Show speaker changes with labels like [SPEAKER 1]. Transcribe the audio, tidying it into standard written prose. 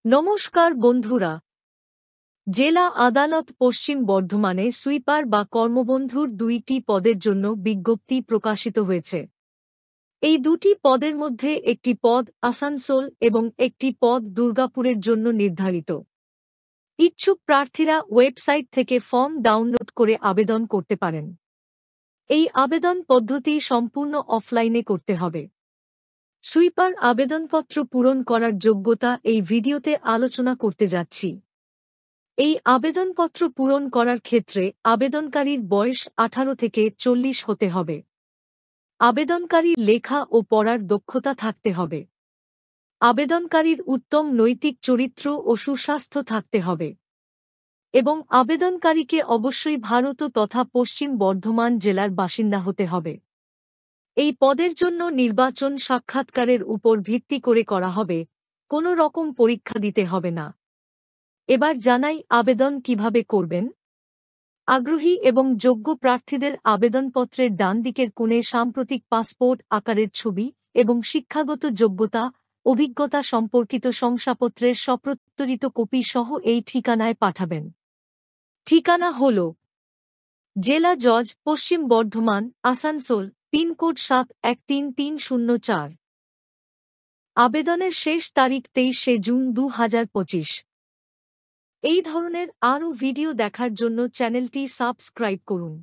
[SPEAKER 1] নমস্কার বন্ধুরা, জেলা আদালত পশ্চিম বর্ধমানে সুইপার বা কর্মবন্ধুর ২টি পদের জন্য বিজ্ঞপ্তি প্রকাশিত হয়েছে। এই দুটি পদের মধ্যে একটি পদ আসানসোল এবং একটি পদ দুর্গাপুরের জন্য নির্ধারিত। ইচ্ছুক প্রার্থীরা ওয়েবসাইট থেকে ফর্ম ডাউনলোড করে আবেদন করতে পারেন। এই আবেদন পদ্ধতি সম্পূর্ণ অফলাইনে করতে হবে। সুইপার আবেদনপত্র পূরণ করার যোগ্যতা এই ভিডিওতে আলোচনা করতে যাচ্ছি। এই আবেদনপত্র পূরণ করার ক্ষেত্রে আবেদনকারীর বয়স ১৮ থেকে ৪০ হতে হবে। আবেদনকারীর লেখা ও পড়ার দক্ষতা থাকতে হবে। আবেদনকারীর উত্তম নৈতিক চরিত্র ও সুস্বাস্থ্য থাকতে হবে এবং আবেদনকারীকে অবশ্যই ভারত তথা পশ্চিম বর্ধমান জেলার বাসিন্দা হতে হবে। এই পদের জন্য নির্বাচন সাক্ষাৎকারের উপর ভিত্তি করে করা হবে, কোনো রকম পরীক্ষা দিতে হবে না। এবার জানাই আবেদন কিভাবে করবেন। আগ্রহী এবং যোগ্য প্রার্থীদের আবেদনপত্রের ডান দিকের কোণে সাম্প্রতিক পাসপোর্ট আকারের ছবি এবং শিক্ষাগত যোগ্যতা, অভিজ্ঞতা সম্পর্কিত শংসাপত্রের সপ্রত্যরিত কপি সহ এই ঠিকানায় পাঠাবেন। ঠিকানা হল জেলা জজ, পশ্চিম বর্ধমান, আসানসোল, পিনকোড 713304। আবেদনের শেষ তারিখ 23শে জুন 2025। এই ধরনের আরও ভিডিও দেখার জন্য চ্যানেলটি সাবস্ক্রাইব করুন।